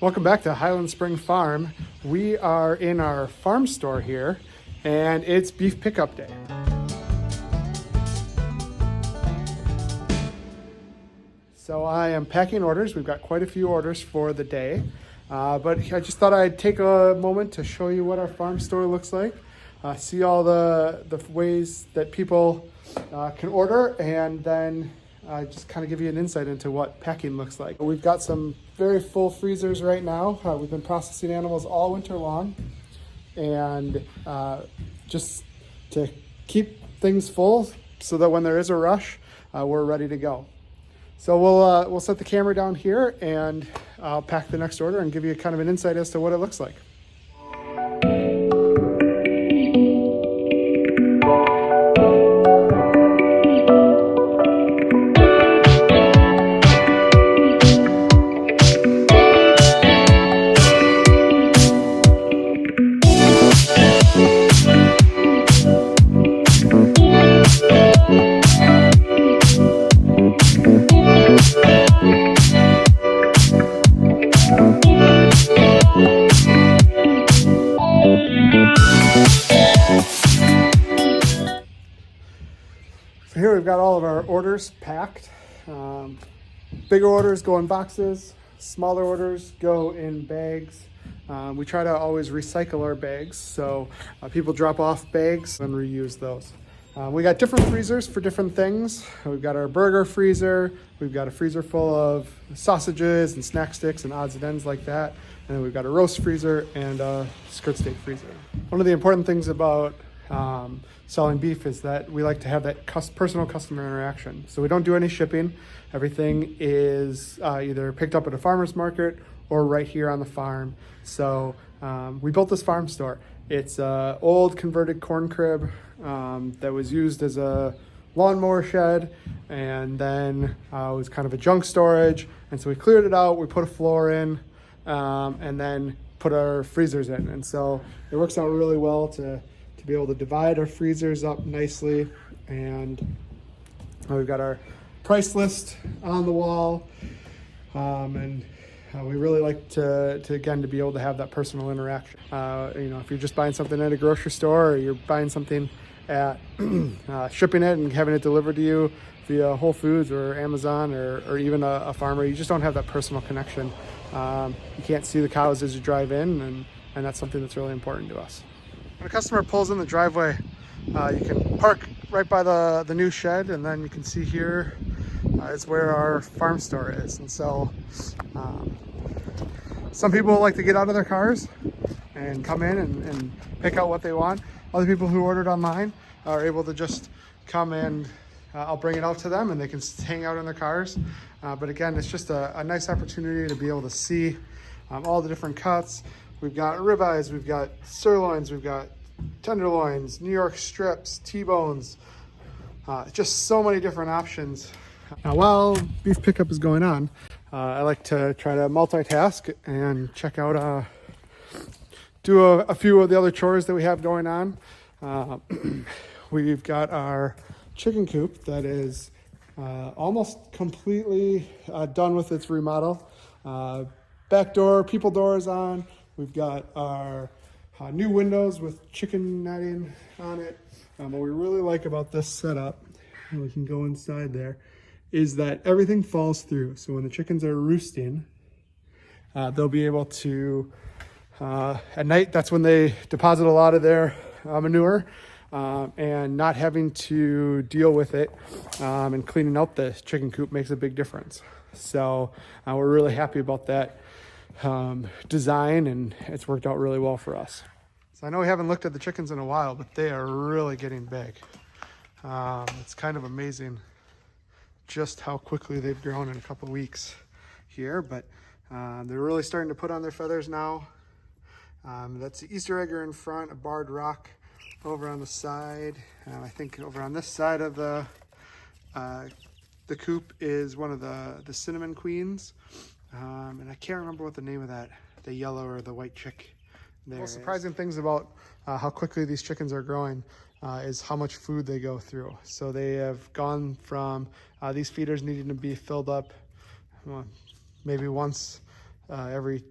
Welcome back to Highland Spring Farm. We are in our farm store here, and it's beef pickup day. So I am packing orders. We've got quite a few orders for the day, but I just thought I'd take a moment to show you what our farm store looks like. See all the ways that people can order, and then just kind of give you an insight into what packing looks like. We've got some very full freezers right now. We've been processing animals all winter long, and just to keep things full so that when there is a rush, we're ready to go. So we'll set the camera down here, and I'll pack the next order and give you kind of an insight as to what it looks like. So here we've got all of our orders packed. Bigger orders go in boxes, smaller orders go in bags. We try to always recycle our bags, so people drop off bags and reuse those. We got different freezers for different things. We've got our burger freezer, we've got a freezer full of sausages and snack sticks and odds and ends like that. And then we've got a roast freezer and a skirt steak freezer. One of the important things about selling beef is that we like to have that personal customer interaction. So we don't do any shipping. Everything is either picked up at a farmer's market or right here on the farm. So we built this farm store. It's an old converted corn crib that was used as a lawnmower shed, and then it was kind of a junk storage. And so we cleared it out, we put a floor in, and then put our freezers in. And so it works out really well to be able to divide our freezers up nicely. And we've got our price list on the wall. And we really like to again, to be able to have that personal interaction. If you're just buying something at a grocery store, or you're buying something at shipping it and having it delivered to you via Whole Foods or Amazon or even a farmer, you just don't have that personal connection. You can't see the cows as you drive in, and that's something that's really important to us. When a customer pulls in the driveway, you can park right by the new shed, and then you can see here is where our farm store is. And so some people like to get out of their cars and come in and pick out what they want. Other people who ordered online are able to just come and I'll bring it out to them, and they can hang out in their cars. But again, it's just a nice opportunity to be able to see all the different cuts. We've got ribeyes, we've got sirloins, we've got tenderloins, New York strips, T-bones, just so many different options. Now, while beef pickup is going on, I like to try to multitask and check out, do a few of the other chores that we have going on. We've got our chicken coop that is almost completely done with its remodel. Back door, people doors on. We've got our new windows with chicken netting on it. What we really like about this setup, and we can go inside there, is that everything falls through. So when the chickens are roosting, they'll be able to, at night, that's when they deposit a lot of their manure, and not having to deal with it and cleaning out the chicken coop makes a big difference. So we're really happy about that design, and it's worked out really well for us. So I know we haven't looked at the chickens in a while, but they are really getting big. It's kind of amazing just how quickly they've grown in a couple of weeks here, but they're really starting to put on their feathers now. That's the Easter egger in front, a barred rock over on the side. I think over on this side of the coop is one of the cinnamon queens. And I can't remember what the name of that, the yellow or the white chick there. The most surprising things about how quickly these chickens are growing is how much food they go through. So they have gone from these feeders needing to be filled up maybe once every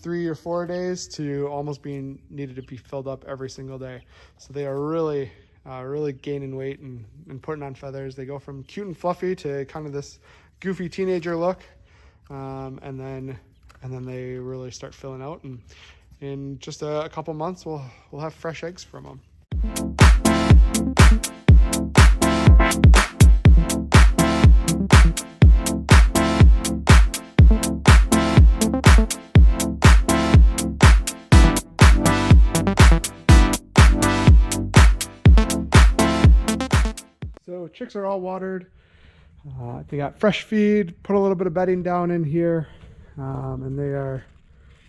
3 or 4 days to almost being needed to be filled up every single day. So they are really gaining weight and putting on feathers. They go from cute and fluffy to kind of this goofy teenager look, and then they really start filling out. And in just a couple months, we'll have fresh eggs from them. So chicks are all watered. They got fresh feed, put a little bit of bedding down in here, and they are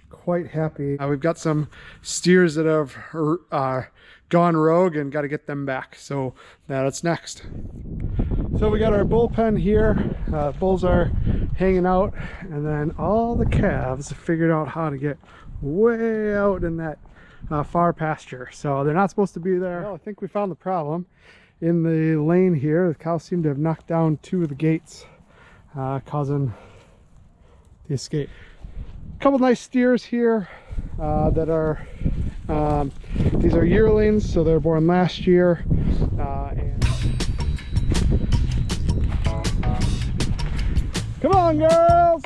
quite happy. We've got some steers that have gone rogue and got to get them back. So that's next. So we got our bullpen here. Bulls are hanging out, and then all the calves figured out how to get way out in that far pasture. So they're not supposed to be there. Well, I think we found the problem. In the lane here, the cows seem to have knocked down 2 of the gates, causing the escape. A couple nice steers here that are, these are yearlings, so they're born last year. Come on, girls!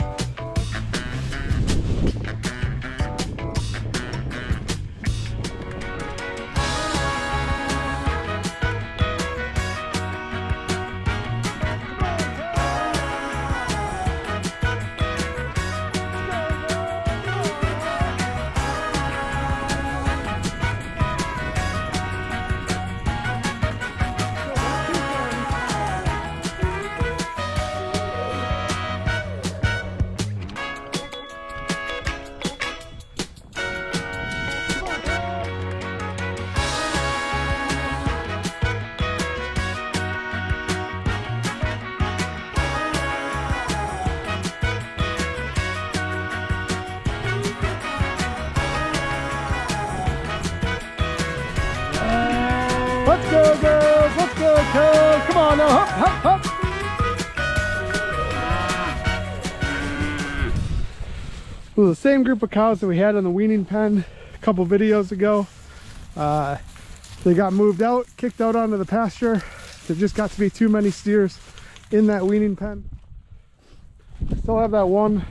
Let's go, girls! Let's go, cows! Come on now, hop, hop, hop! This was the same group of cows that we had in the weaning pen a couple videos ago. They got moved out, kicked out onto the pasture. There just got to be too many steers in that weaning pen. I still have that one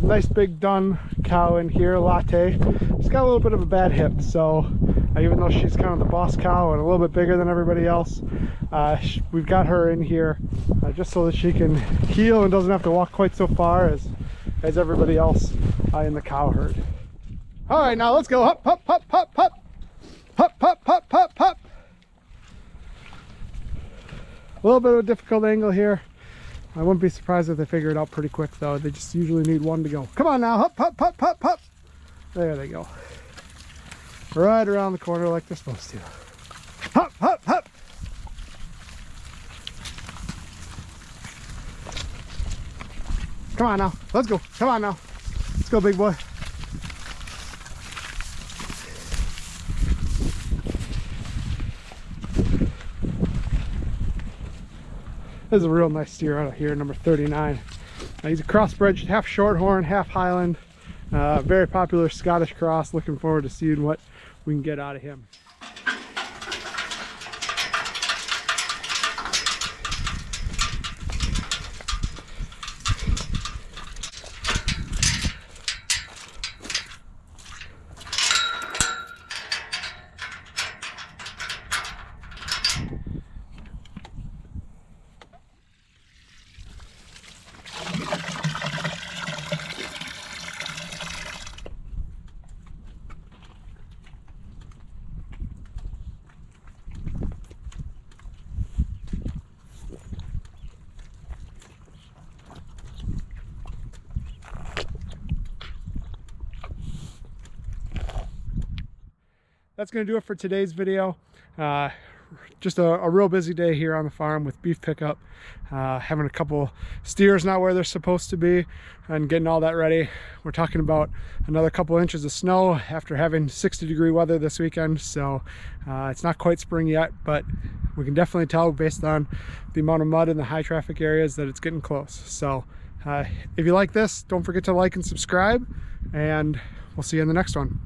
nice big dun cow in here, Latte. She's got a little bit of a bad hip, so even though she's kind of the boss cow and a little bit bigger than everybody else, we've got her in here just so that she can heal and doesn't have to walk quite so far as everybody else in the cow herd. All right, now let's go. Hop, hop, hop, hop, hop. Hop, hop, hop, hop, hop. A little bit of a difficult angle here. I wouldn't be surprised if they figure it out pretty quick, though. They just usually need one to go. Come on now, hop, hop, hop, hop, hop. There they go. Right around the corner like they're supposed to. Hop, hop, hop. Come on now, let's go. Come on now. Let's go, big boy. This is a real nice steer out of here, number 39. He's a crossbred, half shorthorn, half Highland. Very popular Scottish cross. Looking forward to seeing what we can get out of him. That's going to do it for today's video. Just a real busy day here on the farm with beef pickup, having a couple steers not where they're supposed to be and getting all that ready. We're talking about another couple inches of snow after having 60-degree weather this weekend, so it's not quite spring yet, but we can definitely tell based on the amount of mud in the high traffic areas that it's getting close. So If you like this, don't forget to like and subscribe, and we'll see you in the next one.